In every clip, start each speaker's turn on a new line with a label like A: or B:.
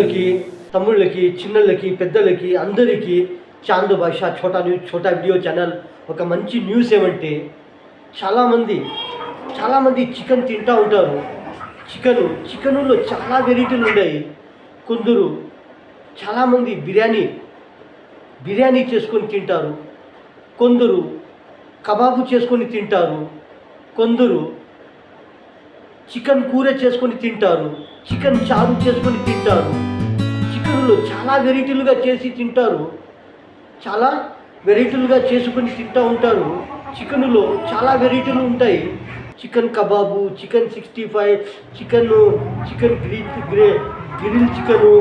A: అన్నలకి, తమ్ముళ్ళకి, చిన్నలకి, పెద్దలకి అందరికీ చాంద్ భాష ఛోటా వీడియో ఛానల్ ఒక మంచి న్యూస్ ఏమంటే చాలామంది చికెన్ తింటూ ఉంటారు. చికెనులో చాలా వెరైటీలు ఉన్నాయి. కొందరు చాలామంది బిర్యానీ చేసుకొని తింటారు, కొందరు కబాబు చేసుకొని తింటారు, కొందరు చికెన్ కూర చేసుకొని తింటారు, చికెన్ చారు చేసుకొని తింటారు. చికెన్లో చాలా వెరైటీలుగా చేసి తింటారు, చాలా వెరైటీలుగా చేసుకొని తింటూ ఉంటారు. చికెన్లో చాలా వెరైటీలు ఉంటాయి. Chicken kebab, chicken 65, chicken grill chicken,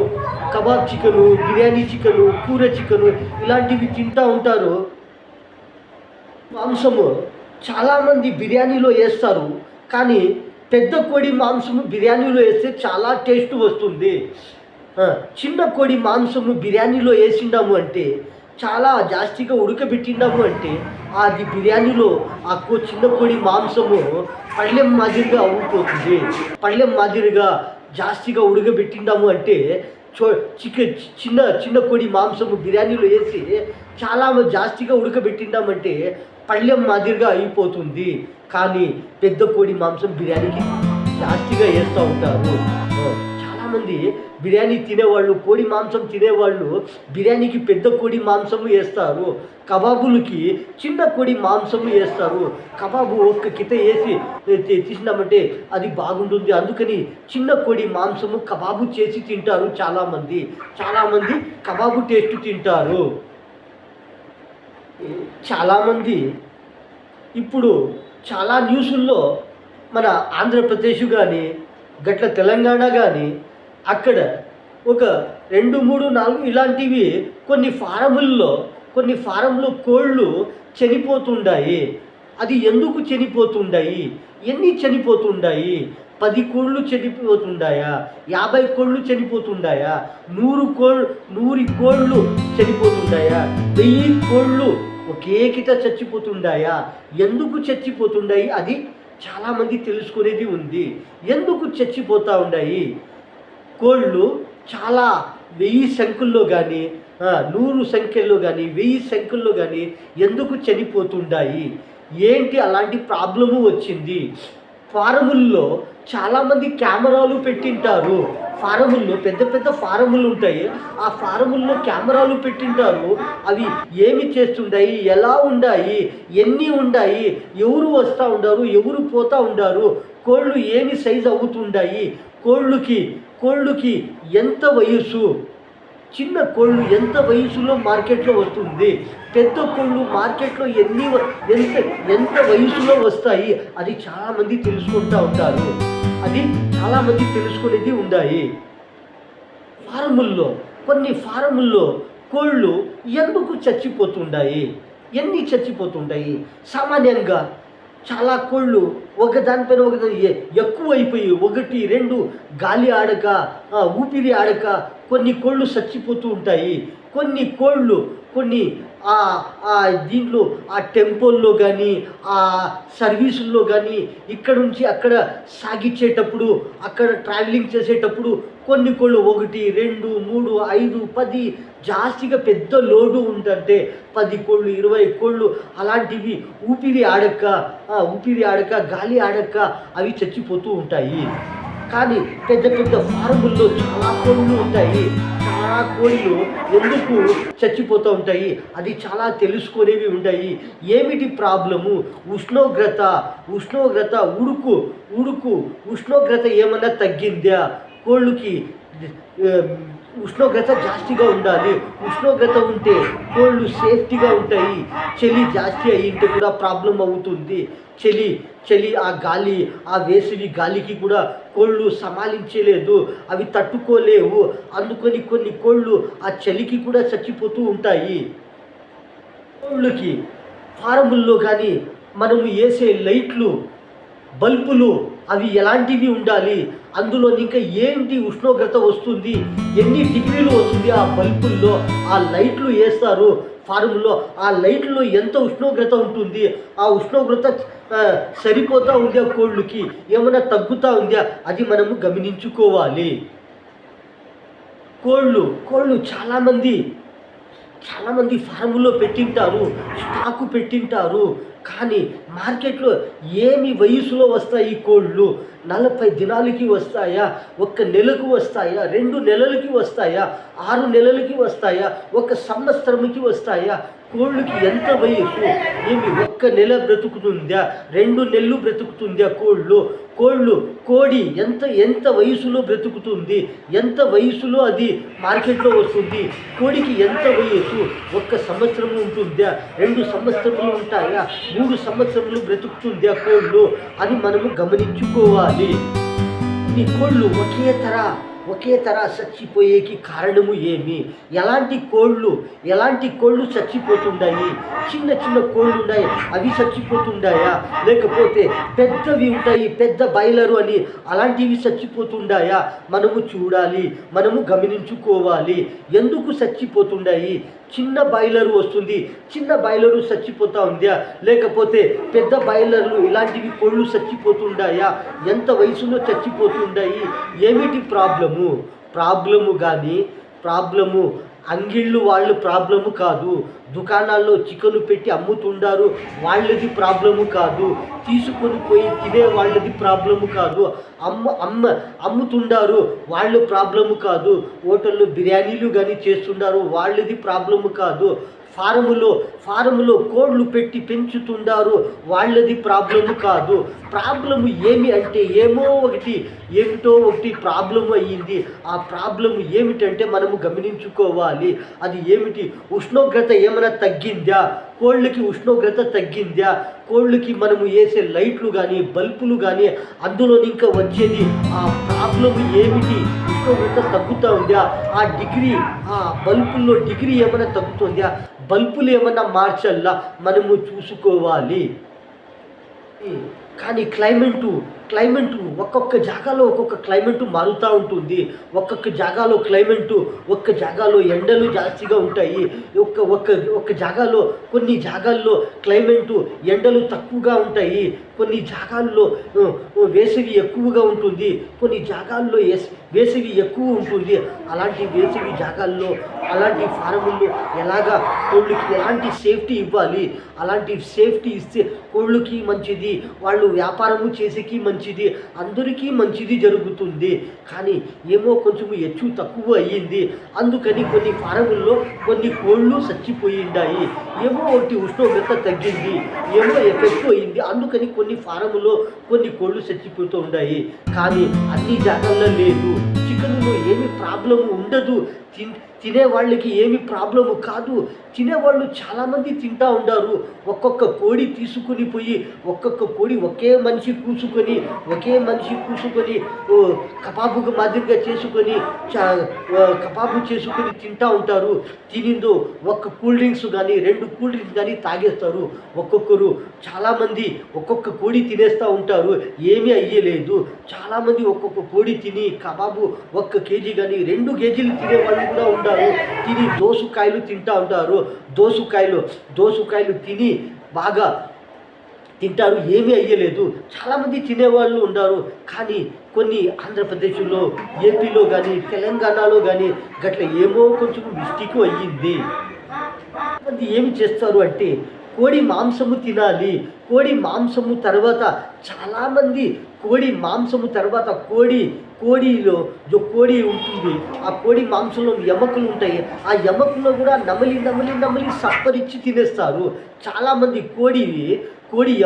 A: kebab chicken, biryani chicken, కూర చికెను ఇలాంటివి తింటూ ఉంటారు. మాంసము చాలామంది బిర్యానీలో వేస్తారు, కానీ పెద్ద కోడి మాంసము బిర్యానీలో వేస్తే చాలా టేస్ట్ వస్తుంది. చిన్న కోడి మాంసము బిర్యానీలో వేసిండాము అంటే, చాలా జాస్తిగా ఉడకబెట్టిండాము అంటే అది బిర్యానీలో చిన్న కోడి మాంసము పళ్ళెం మాదిరిగా అవ్వకపోతుంది. పళ్ళెం మాదిరిగా జాస్తిగా ఉడకబెట్టిండాము అంటే చిన్న కోడి మాంసము బిర్యానీలో వేసి చాలా జాస్తిగా ఉడకబెట్టిండామంటే పళ్ళెం మాదిరిగా అయిపోతుంది. కానీ పెద్ద కోడి మాంసం బిర్యానీకి జాస్తిగా వేస్తూ ఉంటారు. చాలామంది బిర్యానీ తినేవాళ్ళు, కోడి మాంసం తినేవాళ్ళు బిర్యానీకి పెద్ద కోడి మాంసము వేస్తారు, కబాబులకి చిన్న కోడి మాంసము వేస్తారు. కబాబు ఒక్క కిత వేసి తీసినామంటే అది బాగుంటుంది. అందుకని చిన్న కోడి మాంసము కబాబు చేసి తింటారు. చాలామంది కబాబు టేస్ట్ తింటారు. చాలామంది ఇప్పుడు చాలా న్యూసుల్లో మన ఆంధ్రప్రదేశ్ కానీ గట్ల తెలంగాణ కానీ అక్కడ ఒక 2, 3, 4 ఇలాంటివి కొన్ని ఫారంలో కోళ్ళు చనిపోతుండాయి. అది ఎందుకు చనిపోతుండాయి? ఎన్ని చనిపోతుండాయి? 10 కోళ్ళు చనిపోతుండాయా? 50 కోళ్ళు చనిపోతుండాయా? 100 కోళ్ళు చనిపోతుండాయా? 1000 కోళ్ళు ఒకే కిత చచ్చిపోతుండాయా? ఎందుకు చచ్చిపోతుండాయి? అది చాలామంది తెలుసుకునేది ఉంది. ఎందుకు చచ్చిపోతూ ఉన్నాయి కోళ్ళు? చాలా 1000 సంఖ్యల్లో కానీ 100 సంఖ్యల్లో కానీ 1000 సంఖ్యల్లో కానీ ఎందుకు చనిపోతుండాయి? ఏంటి అలాంటి ప్రాబ్లము వచ్చింది? ఫారముల్లో చాలామంది కెమెరాలు పెట్టింటారు. ఫారముల్లో పెద్ద ఫారములు ఉంటాయి. ఆ ఫారముల్లో కెమెరాలు పెట్టింటారు. అవి ఏమి చేస్తుండాయి, ఎలా ఉన్నాయి, ఎన్ని ఉన్నాయి, ఎవరు వస్తూ ఉండారు, ఎవరు పోతూ ఉండారు, కోళ్ళు ఏమి సైజు అవుతుండాయి, కోళ్ళుకి ఎంత వయసు, చిన్న కోళ్ళు ఎంత వయసులో మార్కెట్లో వస్తుంది, పెద్ద కోళ్ళు మార్కెట్లో ఎంత వయసులో వస్తాయి, అది చాలామంది తెలుసుకుంటూ ఉంటారు. అది చాలామంది తెలుసుకునేది ఉన్నాయి. కొన్ని ఫారముల్లో కోళ్ళు ఎందుకు చచ్చిపోతుండాయి, ఎన్ని చచ్చిపోతుంటాయి? సామాన్యంగా చాలా కోళ్ళు ఒకదానిపైన ఒకదాని ఎక్కువైపోయి 1, 2 గాలి ఆడక, ఊపిరి ఆడక కొన్ని కోళ్ళు చచ్చిపోతూ ఉంటాయి. కొన్ని దీంట్లో ఆ టెంపోల్లో కానీ, ఆ సర్వీసుల్లో కానీ, ఇక్కడ నుంచి అక్కడ సాగించేటప్పుడు, అక్కడ ట్రావెలింగ్ చేసేటప్పుడు కొన్ని కోళ్ళు 1, 2, 3, 5, 10 జాస్తిగా పెద్ద లోడు ఉందంటే 10 కోళ్ళు, 20 కోళ్ళు అలాంటివి ఊపిరి ఆడక గాలి ఆడక అవి చచ్చిపోతూ ఉంటాయి. కానీ పెద్ద ఫార్ముల్లో చాలా కోళ్ళు ఉంటాయి. చాలా కోళ్ళు ఎందుకు చచ్చిపోతూ ఉంటాయి? అది చాలా తెలుసుకునేవి ఉంటాయి. ఏమిటి ప్రాబ్లము? ఉష్ణోగ్రత ఉష్ణోగ్రత ఏమన్నా తగ్గిందా? కోళ్ళకి ఉష్ణోగ్రత జాస్తిగా ఉండాలి. ఉష్ణోగ్రత ఉంటే కోళ్ళు సేఫ్టీగా ఉంటాయి. చలి జాస్తి అయ్యింటే కూడా ప్రాబ్లం అవుతుంది. చలి ఆ వేసవి గాలికి కూడా కోళ్ళు సమాలించలేదు, అవి తట్టుకోలేవు. అందుకని కొన్ని కోళ్ళు ఆ చలికి కూడా చచ్చిపోతూ ఉంటాయి. కోళ్ళకి ఫారముల్లో కానీ మనము వేసే లైట్లు, బల్బులు అవి ఎలాంటివి ఉండాలి? అందులో ఇంకా ఏంటి ఉష్ణోగ్రత వస్తుంది, ఎన్ని డిగ్రీలు వస్తుంది ఆ బల్బుల్లో? ఆ లైట్లు వేస్తారు ఫారంలో. ఆ లైట్లో ఎంత ఉష్ణోగ్రత ఉంటుంది? ఆ ఉష్ణోగ్రత సరిపోతూ ఉందా కోళ్ళకి, ఏమైనా తగ్గుతూ ఉందా? అది మనము గమనించుకోవాలి. కోళ్ళు చాలామంది ఫార్ములో పెట్టింటారు, స్టాకు పెట్టింటారు. కానీ మార్కెట్లో ఏమి వయసులో వస్తాయి ఈ కోళ్ళు? 40 దినాలకి వస్తాయా? 1 నెలకు వస్తాయా? 2 నెలలకి వస్తాయా? 6 నెలలకి వస్తాయా? 1 సంవత్సరంకి వస్తాయా? కోళ్ళకి ఎంత వయసు? ఏమి 1 నెల బ్రతుకుతుందా? 2 నెలలు బ్రతుకుతుందా కోడి ఎంత వయసులో బ్రతుకుతుంది? ఎంత వయసులో అది మార్కెట్లో వస్తుంది? కోడికి ఎంత వయసు? 1 సంవత్సరం ఉంటుందా? 2 సంవత్సరములు ఉంటాయా? 3 సంవత్సరములు బ్రతుకుతుందా కోళ్ళు? అని మనము గమనించుకోవాలి. ఈ కోళ్ళు ఒకే తర చచ్చిపోయేకి కారణము ఏమి? ఎలాంటి కోళ్ళు చచ్చిపోతుండాయి? చిన్న కోళ్ళు ఉన్నాయి, అవి చచ్చిపోతుండాయా? లేకపోతే పెద్దవి ఉంటాయి, పెద్ద బాయిలరు అని అలాంటివి చచ్చిపోతుండాయా? మనము చూడాలి, మనము గమనించుకోవాలి. ఎందుకు చచ్చిపోతుండాయి? చిన్న బాయిలరు వస్తుంది, చిన్న బాయిలరు చచ్చిపోతూ ఉందా? లేకపోతే పెద్ద బాయిలర్లు ఇలాంటివి కోళ్ళు చచ్చిపోతుండాయా? ఎంత వయసులో చచ్చిపోతుండాయి? ఏమిటి ప్రాబ్లము అంగిళ్ళు వాళ్ళు ప్రాబ్లము కాదు. దుకాణాల్లో చికెన్ పెట్టి అమ్ముతుండారు, వాళ్ళది ప్రాబ్లము కాదు. తీసుకొని పోయి తినే వాళ్ళది ప్రాబ్లము కాదు. అమ్ముతుండారు, వాళ్ళు ప్రాబ్లము కాదు. హోటల్లో బిర్యానీలు కానీ చేస్తుండారు, వాళ్ళది ప్రాబ్లము కాదు. ఫారములో కోళ్ళు పెట్టి పెంచుతుండారు, వాళ్ళది ప్రాబ్లము కాదు. ప్రాబ్లము ఏమి అంటే ఏమిటో ఒకటి ప్రాబ్లము అయ్యింది. ఆ ప్రాబ్లము ఏమిటంటే మనము గమనించుకోవాలి. అది ఏమిటి? ఉష్ణోగ్రత ఏమైనా తగ్గిందా? కోళ్ళకి ఉష్ణోగ్రత తగ్గిందా? కోళ్ళకి మనము వేసే లైట్లు కానీ బల్బులు కానీ అందులో ఇంకా వచ్చేది ఆ ప్రాబ్లము ఏమిటి? ఉష్ణోగ్రత తగ్గుతూ ఉందా? ఆ బల్బుల్లో డిగ్రీ ఏమైనా తగ్గుతుందా? బల్బులు ఏమైనా మార్చల్లా మనము చూసుకోవాలి. కానీ క్లైమేటు ఒక్కొక్క జాగాలో ఒక్కొక్క క్లైమేటు మారుతూ ఉంటుంది. ఒక్కొక్క జాగాలో ఎండలు జాస్తిగా ఉంటాయి. ఒక్క జాగాలో కొన్ని జాగాల్లో క్లైమేటు ఎండలు తక్కువగా ఉంటాయి. కొన్ని జాగాల్లో వేసవి ఎక్కువగా ఉంటుంది, కొన్ని జాగాల్లో వేసవి ఎక్కువ ఉంటుంది. అలాంటి వేసవి జాగాల్లో అలాంటి ఫారముల్లో ఎలాగా కోళ్ళకి ఎలాంటి సేఫ్టీ ఇవ్వాలి? అలాంటి సేఫ్టీ ఇస్తే కోళ్ళకి మంచిది, వాళ్ళు వ్యాపారము చేసేకి మంచిది, అందరికీ మంచిది జరుగుతుంది. కానీ ఏమో కొంచెం హెచ్చు తక్కువ అయ్యింది. అందుకని కొన్ని ఫారముల్లో కొన్ని కోళ్ళు చచ్చిపోయిండాయి. ఏమో ఒకటి ఉష్ణోగ్రత తగ్గింది, ఏమో ఎఫెక్ట్ అయింది. అందుకని కొన్ని ఫారములో కొన్ని కోళ్ళు చచ్చిపోతూ ఉన్నాయి. కానీ అన్ని జాగాల్లో లేదు. చికెన్లో ఏమి ప్రాబ్లము ఉండదు, తినే వాళ్ళకి ఏమి ప్రాబ్లము కాదు. తినేవాళ్ళు చాలామంది తింటూ ఉంటారు. ఒక్కొక్క కోడి తీసుకుని పోయి ఒక్కొక్క కోడి ఒకే మనిషి కూసుకొని కబాబు మాదిరిగా చేసుకొని కబాబు చేసుకొని తింటూ ఉంటారు. తినిందో ఒక్క కూల్ డ్రింక్స్ కానీ 2 కూల్ డ్రింక్స్ కానీ తాగేస్తారు. చాలామంది ఒక్కొక్క కోడి తినేస్తూ ఉంటారు, ఏమీ అయ్యలేదు. చాలామంది ఒక్కొక్క కోడి తిని కబాబు 1 కేజీ కానీ 2 కేజీలు తినే వాళ్ళు కూడా ఉంటారు. తిని దోసకాయలు తింటూ ఉంటారు. దోసకాయలు తిని బాగా తింటారు, ఏమీ అయ్యలేదు. చాలామంది తినేవాళ్ళు ఉన్నారు. కానీ కొన్ని ఆంధ్రప్రదేశ్లో, ఏపీలో కానీ తెలంగాణలో కానీ గట్ల ఏమో కొంచెం మిస్టేక్ అయ్యింది. అది ఏమి చేస్తారు అంటే కోడి మాంసము తినాలి. చాలామంది కోడి మాంసము తర్వాత కోడిలో కోడి ఉంటుంది, ఆ కోడి మాంసంలో ఎముకలు ఉంటాయి. ఆ ఎముకల్లో కూడా నమిలి సప్పరిచ్చి తినేస్తారు. చాలామంది కోడి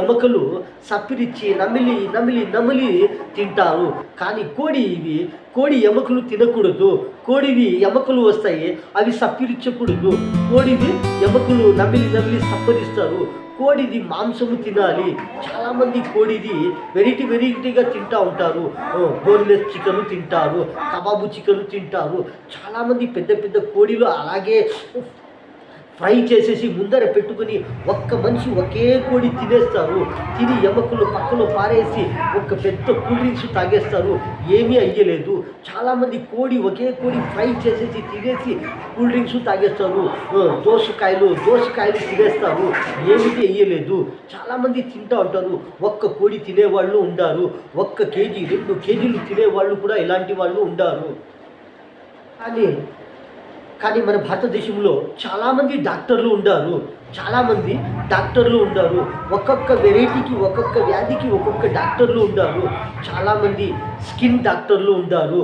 A: ఎముకలు సప్పిరిచ్చి నమిలి తింటారు. కానీ కోడి ఎముకలు తినకూడదు. కోడివి ఎముకలు వస్తాయి, అవి సప్పిరించకూడదు. కోడివి ఎముకలు నమిలి సప్పరిస్తారు. కోడిది మాంసము తినాలి. చాలామంది కోడిది వెరైటీగా తింటూ ఉంటారు. బోన్లెస్ చికెన్ తింటారు, కబాబు చికెన్ తింటారు. చాలామంది పెద్ద కోడిలు అలాగే ఫ్రై చేసేసి ముందర పెట్టుకుని ఒక్క మనిషి ఒకే కోడి తినేస్తారు. తిని ఎముకలు పక్కలో పారేసి ఒక పెద్ద కూల్ డ్రింక్స్ తాగేస్తారు, ఏమీ అయ్యలేదు. చాలామంది ఒకే కోడి ఫ్రై చేసేసి తినేసి కూల్ డ్రింక్స్ తాగేస్తారు. దోసకాయలు తినేస్తారు, ఏమిటి అయ్యలేదు. చాలామంది తింటూ ఉంటారు. ఒక్క కోడి తినేవాళ్ళు ఉండారు, 1 కేజీ 2 కేజీలు తినేవాళ్ళు కూడా ఇలాంటి వాళ్ళు ఉండారు. కానీ కానీ మన భారతదేశంలో చాలామంది డాక్టర్లు ఉండారు. చాలామంది డాక్టర్లు ఉండారు. ఒక్కొక్క వెరైటీకి, ఒక్కొక్క వ్యాధికి ఒక్కొక్క డాక్టర్లు ఉండారు. చాలామంది స్కిన్ డాక్టర్లు ఉండారు,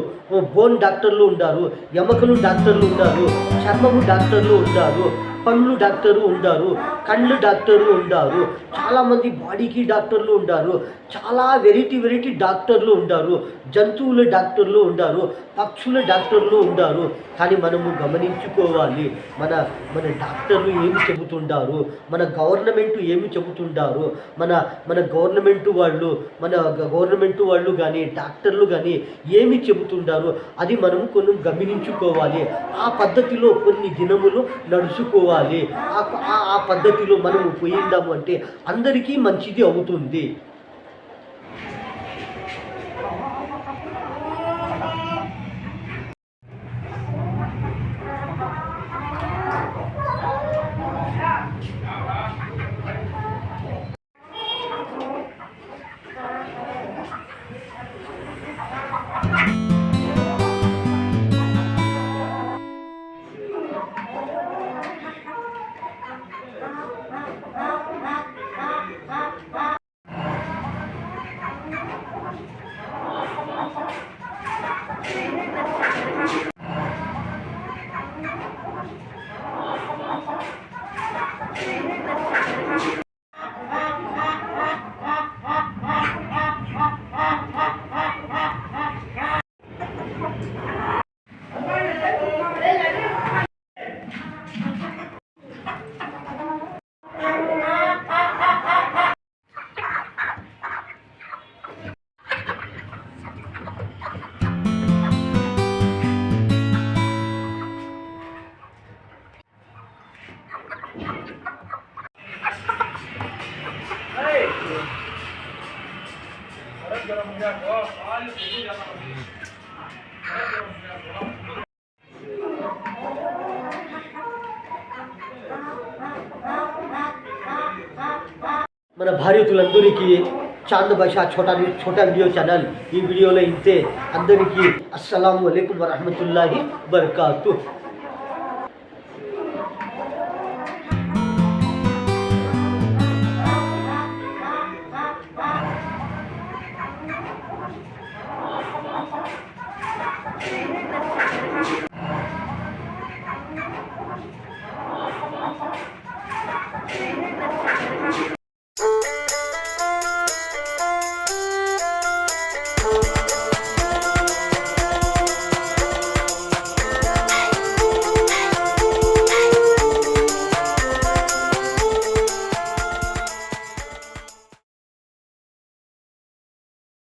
A: బోన్ డాక్టర్లు ఉండారు, ఎముకలు డాక్టర్లు ఉండారు, చర్మము డాక్టర్లు ఉండారు, పండ్లు డాక్టరు ఉండారు, కళ్ళు డాక్టర్లు ఉండారు, చాలామంది బాడీకి డాక్టర్లు ఉండారు, చాలా వెరైటీ డాక్టర్లు ఉండారు, జంతువుల డాక్టర్లు ఉండారు, పక్షుల డాక్టర్లు ఉండారు. కానీ మనము గమనించుకోవాలి, మన మన డాక్టర్లు ఏమి చెబుతుండారు, మన గవర్నమెంట్ ఏమి చెబుతుండారు, మన మన గవర్నమెంట్ వాళ్ళు కానీ డాక్టర్లు కానీ ఏమి చెబుతుండారు, అది మనం కొన్ని గమనించుకోవాలి. ఆ పద్ధతిలో కొన్ని దినములు నడుచుకోవాలి. ఆ పద్ధతిలో మనము పోయిందాము అంటే అందరికీ మంచిది అవుతుంది. మన భారతీయులందరికీ చాంద్ భాషా छोटा वीडियो ఛానల్ ఈ వీడియోలో ఇంతే. అందరికీ అస్సలాము అలైకుం వరహమతుల్లాహి వబర్కాతుహ్.